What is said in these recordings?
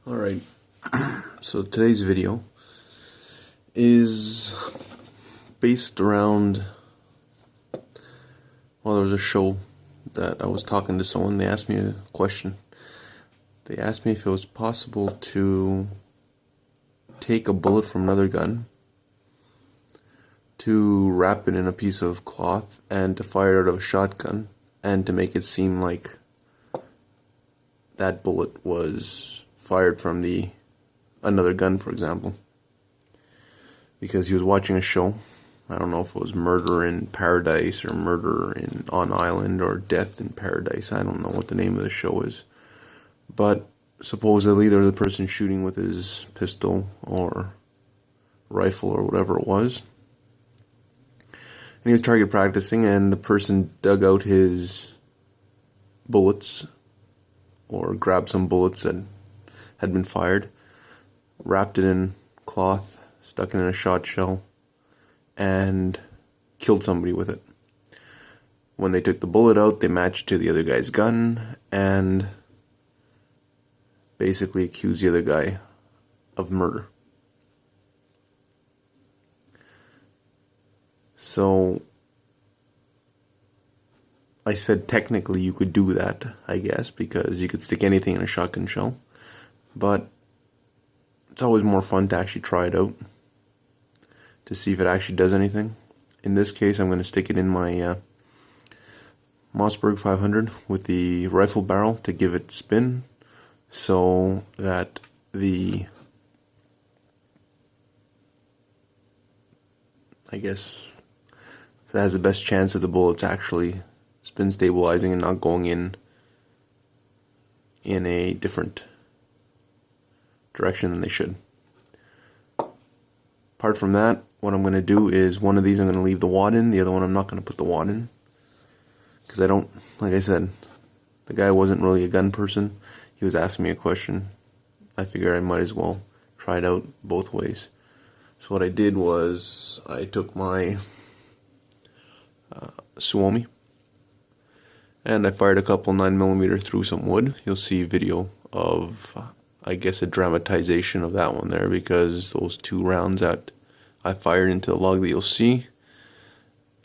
Alright, so today's video is based around, well, there was a show that I was talking to someone. They asked me a question. They asked me if it was possible to take a bullet from another gun, to wrap it in a piece of cloth, and to fire it out of a shotgun, and to make it seem like that bullet was fired from another gun, for example. Because he was watching a show. I don't know if it was Murder in Paradise or on Island or Death in Paradise. I don't know what the name of the show is. But supposedly there was a person shooting with his pistol or rifle or whatever it was. And he was target practicing, and the person dug out his bullets, or grabbed some bullets that had been fired, wrapped it in cloth, stuck it in a shot shell, and killed somebody with it. When they took the bullet out, they matched it to the other guy's gun, and basically accused the other guy of murder. So I said technically you could do that, I guess, because you could stick anything in a shotgun shell, but it's always more fun to actually try it out, to see if it actually does anything. In this case, I'm going to stick it in my Mossberg 500 with the rifle barrel to give it spin, so that it has the best chance of the bullets actually spin stabilizing and not going in a different direction than they should. Apart from that, what I'm going to do is one of these I'm going to leave the wad in, the other one I'm not going to put the wad in, because I don't, like I said, the guy wasn't really a gun person. He was asking me a question. I figured I might as well try it out both ways. So what I did was I took my Suomi and I fired a couple 9mm through some wood. You'll see a video of, I guess, a dramatization of that one there, because those 2 rounds that I fired into the log that you'll see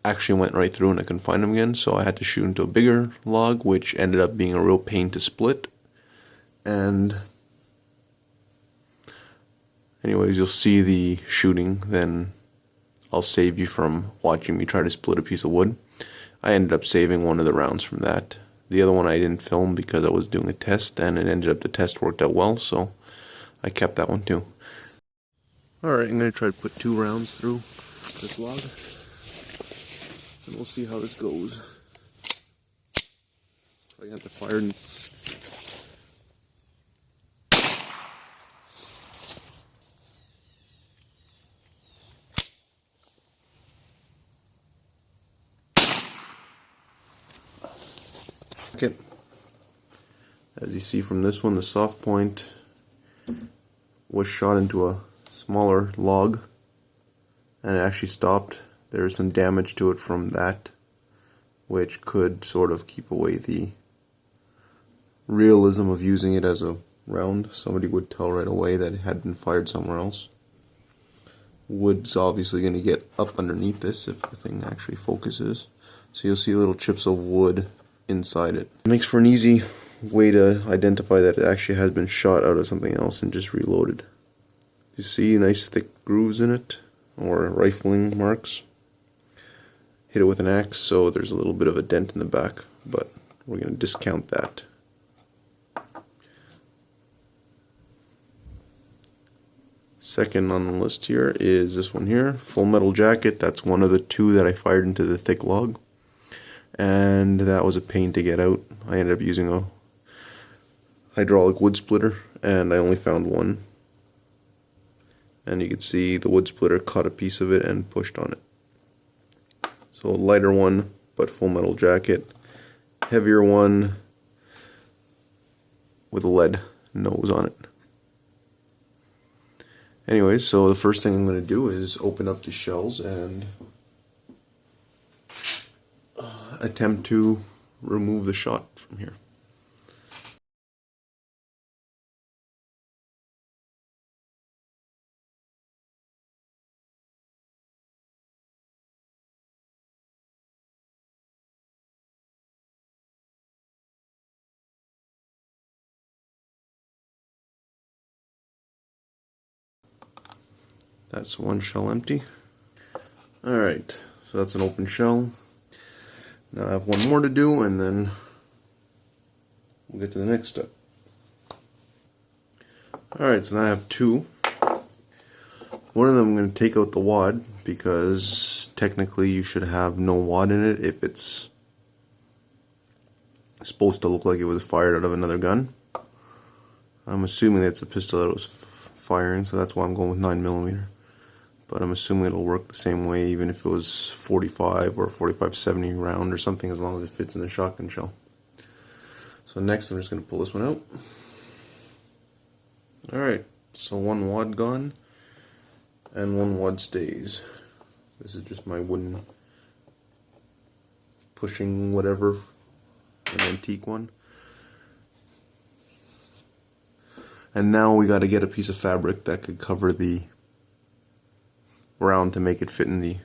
actually went right through and I couldn't find them again, so I had to shoot into a bigger log, which ended up being a real pain to split. And anyways, you'll see the shooting, then I'll save you from watching me try to split a piece of wood. I ended up saving one of the rounds from that. The other one I didn't film because I was doing a test, and it ended up the test worked out well, so I kept that one too. Alright, I'm going to try to put 2 rounds through this log, and we'll see how this goes. I got to fire and it. As you see from this one, the soft point was shot into a smaller log and it actually stopped. There is some damage to it from that, which could sort of keep away the realism of using it as a round. Somebody would tell right away that it had been fired somewhere else. Wood's obviously going to get up underneath this if the thing actually focuses, so you'll see little chips of wood inside it. It makes for an easy way to identify that it actually has been shot out of something else and just reloaded. You see nice thick grooves in it, or rifling marks. Hit it with an axe, so there's a little bit of a dent in the back, but we're going to discount that. Second on the list here is this one here, Full Metal Jacket. That's one of the 2 that I fired into the thick log, and that was a pain to get out. I ended up using a hydraulic wood splitter, and I only found one. And you can see the wood splitter caught a piece of it and pushed on it. So a lighter one, but Full Metal Jacket. Heavier one with a lead nose on it. Anyways, so the first thing I'm going to do is open up the shells and attempt to remove the shot from here. That's one shell empty. Alright, so that's an open shell. Now I have one more to do, and then we'll get to the next step. Alright, so now I have two. One of them I'm going to take out the wad, because technically you should have no wad in it if it's supposed to look like it was fired out of another gun. I'm assuming it's a pistol that was firing, so that's why I'm going with 9mm. But I'm assuming it'll work the same way even if it was 45 or 45-70 round or something, as long as it fits in the shotgun shell. So next I'm just going to pull this one out. Alright, so one wad gone and one wad stays. This is just my wooden pushing whatever, an antique one. And now we got to get a piece of fabric that could cover the round to make it fit in the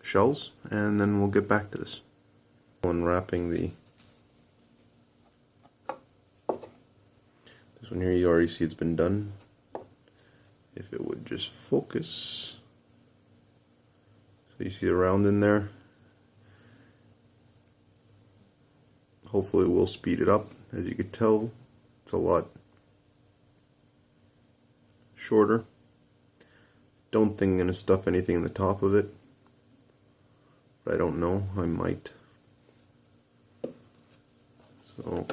shells, and then we'll get back to this. Unwrapping this one here, you already see it's been done. If it would just focus. So you see the round in there. Hopefully it will speed it up. As you can tell, it's a lot shorter. Don't think I'm going to stuff anything in the top of it, but I don't know, I might. So we'll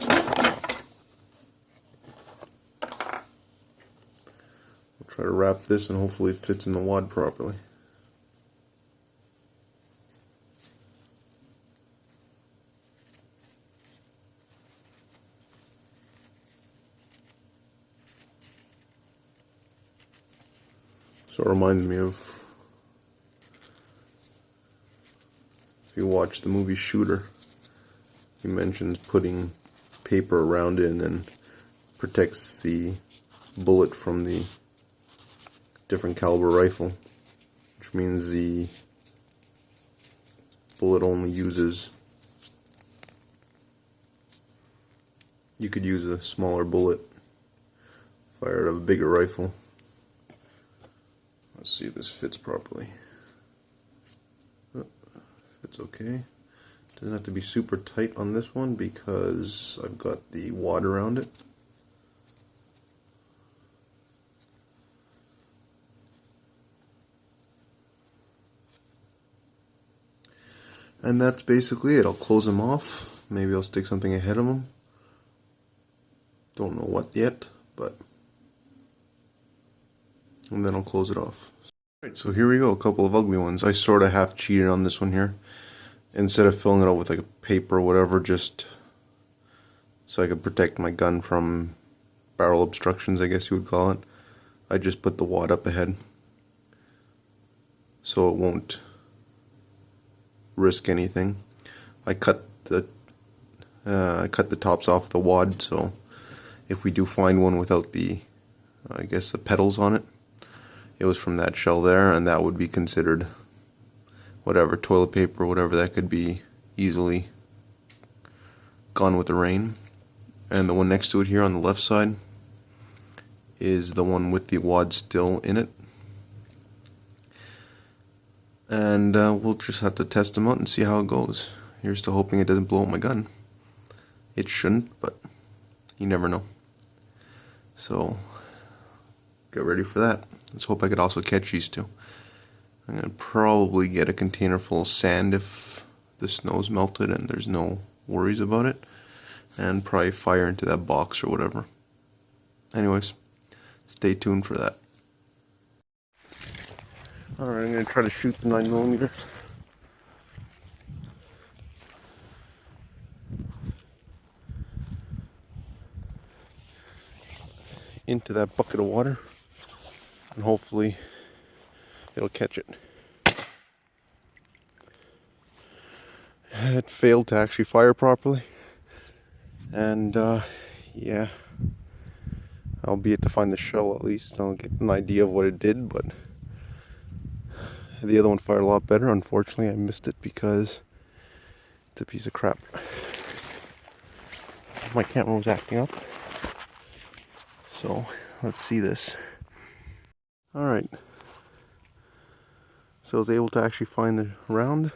try to wrap this and hopefully it fits in the wad properly. So it reminds me of, if you watch the movie Shooter, he mentions putting paper around it and then protects the bullet from the different caliber rifle, which means the bullet only uses, you could use a smaller bullet fired out of a bigger rifle. Let's see if this fits properly. Oh, fits okay. Doesn't have to be super tight on this one because I've got the wad around it. And that's basically it. I'll close them off. Maybe I'll stick something ahead of them. Don't know what yet, but... and then I'll close it off. Alright, so here we go, a couple of ugly ones. I sort of half cheated on this one here. Instead of filling it out with like a paper or whatever, just so I could protect my gun from barrel obstructions, I guess you would call it, I just put the wad up ahead so it won't risk anything. I cut the tops off the wad, so if we do find one without the, I guess, the petals on it, it was from that shell there, and that would be considered whatever, toilet paper, whatever, that could be easily gone with the rain. And the one next to it here on the left side is the one with the wad still in it. And we'll just have to test them out and see how it goes. Here's to hoping it doesn't blow up my gun. It shouldn't, but you never know. So get ready for that. Let's hope I could also catch these two. I'm going to probably get a container full of sand if the snow's melted and there's no worries about it, and probably fire into that box or whatever. Anyways, stay tuned for that. Alright, I'm going to try to shoot the 9mm. Into that bucket of water, and hopefully it'll catch it. It failed to actually fire properly, and yeah, I'll be it to find the shell at least. I'll get an idea of what it did, but the other one fired a lot better. Unfortunately, I missed it because it's a piece of crap. My camera was acting up, so let's see this. Alright, so I was able to actually find the round.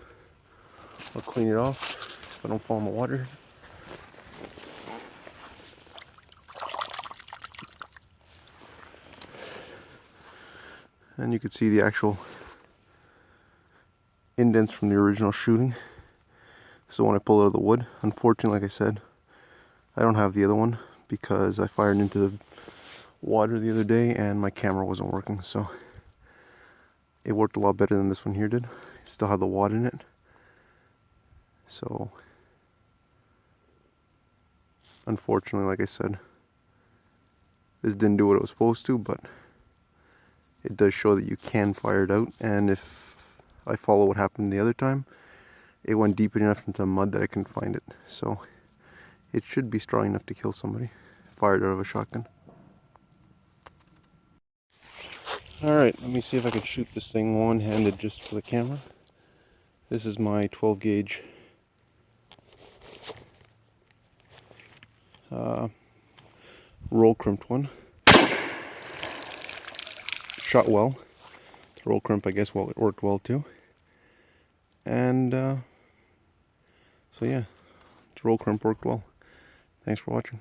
I'll clean it off if I don't fall in the water. And you can see the actual indents from the original shooting. This is the one I pulled out of the wood. Unfortunately, like I said, I don't have the other one because I fired into the water the other day and my camera wasn't working, so it worked a lot better than this one here did. It still had the wad in it. So unfortunately, like I said, this didn't do what it was supposed to, but it does show that you can fire it out. And if I follow what happened the other time, it went deep enough into the mud that I couldn't find it. So it should be strong enough to kill somebody fired out of a shotgun. Alright, let me see if I can shoot this thing one-handed just for the camera. This is my 12 gauge roll crimped one. Shot well. The roll crimp, I guess, well, it worked well too. And so yeah, the roll crimp worked well. Thanks for watching.